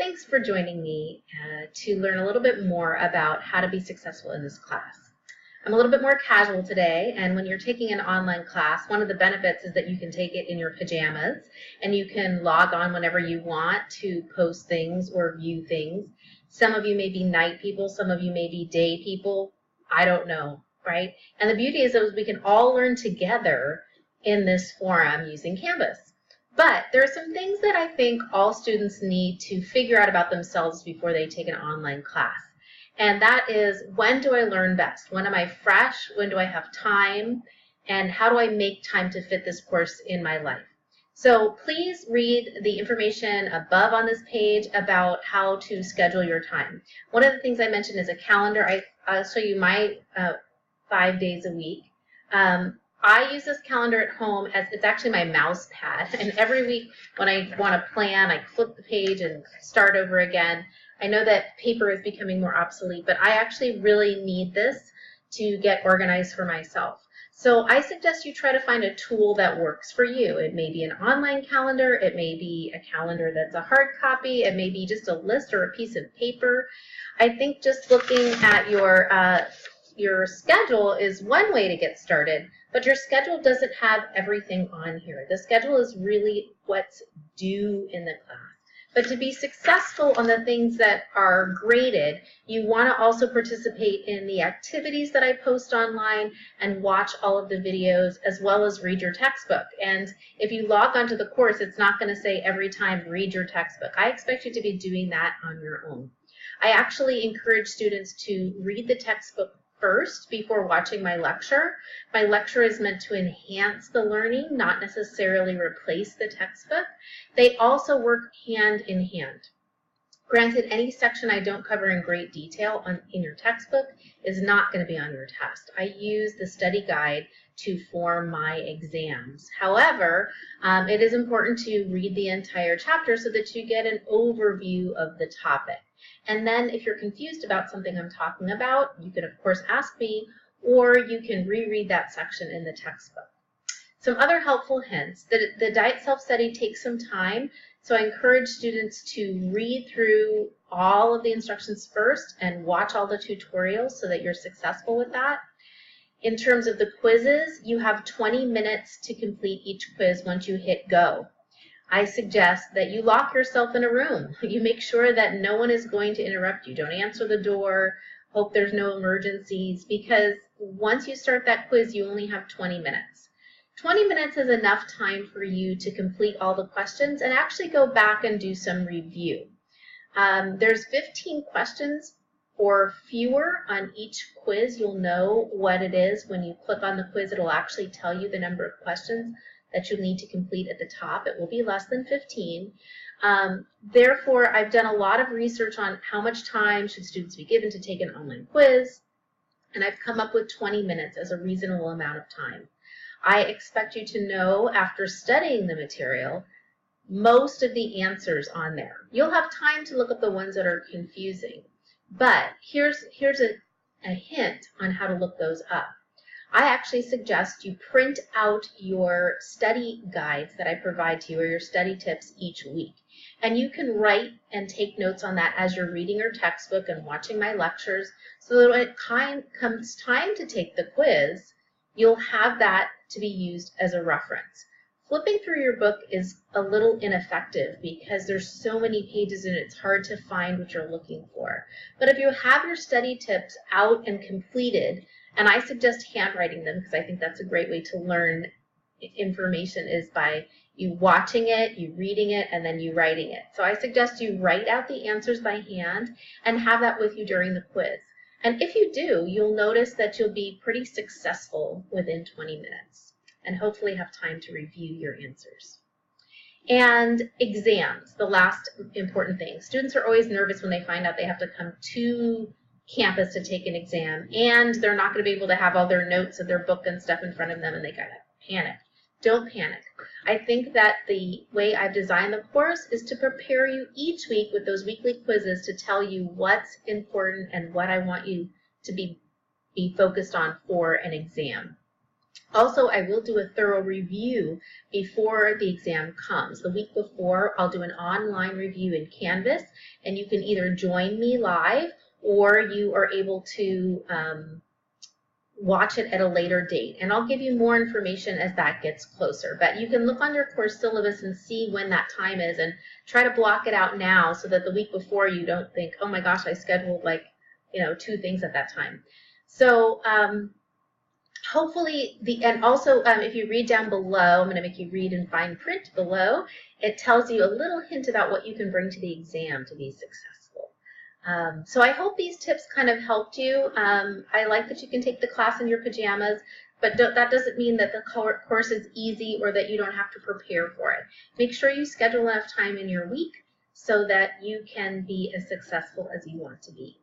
thanks for joining me to learn a little bit more about how to be successful in this class. I'm a little bit more casual today, and when you're taking an online class, one of the benefits is that you can take it in your pajamas, and you can log on whenever you want to post things or view things. Some of you may be night people, some of you may be day people, I don't know, right? And the beauty is that we can all learn together in this forum using Canvas. But there are some things that I think all students need to figure out about themselves before they take an online class. And that is, when do I learn best? When am I fresh? When do I have time? And how do I make time to fit this course in my life? So please read the information above on this page about how to schedule your time. One of the things I mentioned is a calendar. I'll show you my 5 days a week. I use this calendar at home as it's actually my mouse pad, and every week when I want to plan, I flip the page and start over again. I know that paper is becoming more obsolete, but I actually really need this to get organized for myself. So I suggest you try to find a tool that works for you. It may be an online calendar, it may be a calendar that's a hard copy, it may be just a list or a piece of paper. I think just looking at your schedule is one way to get started, but your schedule doesn't have everything on here. The schedule is really what's due in the class. But to be successful on the things that are graded, you want to also participate in the activities that I post online and watch all of the videos as well as read your textbook. And if you log onto the course, it's not going to say every time read your textbook. I expect you to be doing that on your own. I actually encourage students to read the textbook first before watching my lecture. My lecture is meant to enhance the learning, not necessarily replace the textbook. They also work hand in hand. Granted, any section I don't cover in great detail in your textbook is not going to be on your test. I use the study guide to form my exams. However, it is important to read the entire chapter so that you get an overview of the topic. And then if you're confused about something I'm talking about, you can of course ask me, or you can reread that section in the textbook. Some other helpful hints: the diet self-study takes some time, so I encourage students to read through all of the instructions first and watch all the tutorials so that you're successful with that. In terms of the quizzes, you have 20 minutes to complete each quiz once you hit go. I suggest that you lock yourself in a room. You make sure that no one is going to interrupt you. Don't answer the door. Hope there's no emergencies, because once you start that quiz, you only have 20 minutes. 20 minutes is enough time for you to complete all the questions and actually go back and do some review. There's 15 questions or fewer on each quiz. You'll know what it is when you click on the quiz. It'll actually tell you the number of questions that you'll need to complete at the top. It will be less than 15. Therefore, I've done a lot of research on how much time should students be given to take an online quiz, and I've come up with 20 minutes as a reasonable amount of time. I expect you to know, after studying the material, most of the answers on there. You'll have time to look up the ones that are confusing, but here's a hint on how to look those up. I actually suggest you print out your study guides that I provide to you, or your study tips each week. And you can write and take notes on that as you're reading your textbook and watching my lectures, so that when it comes time to take the quiz, you'll have that to be used as a reference. Flipping through your book is a little ineffective because there's so many pages and it's hard to find what you're looking for. But if you have your study tips out and completed, and I suggest handwriting them because I think that's a great way to learn information, is by you watching it, you reading it, and then you writing it. So I suggest you write out the answers by hand and have that with you during the quiz. And if you do, you'll notice that you'll be pretty successful within 20 minutes and hopefully have time to review your answers. And exams, the last important thing. Students are always nervous when they find out they have to come to campus to take an exam, and they're not going to be able to have all their notes and their book and stuff in front of them, and they kind of panic. Don't panic. I think that the way I've designed the course is to prepare you each week with those weekly quizzes to tell you what's important and what I want you to be focused on for an exam. Also, I will do a thorough review before the exam comes. The week before, I'll do an online review in Canvas, and you can either join me live or you are able to watch it at a later date. And I'll give you more information as that gets closer. But you can look on your course syllabus and see when that time is and try to block it out now so that the week before you don't think, oh my gosh, I scheduled like, 2 things at that time. So hopefully, and also if you read down below, I'm going to make you read in fine print below, it tells you a little hint about what you can bring to the exam to be successful. So I hope these tips kind of helped you. I like that you can take the class in your pajamas, but that doesn't mean that the course is easy or that you don't have to prepare for it. Make sure you schedule enough time in your week so that you can be as successful as you want to be.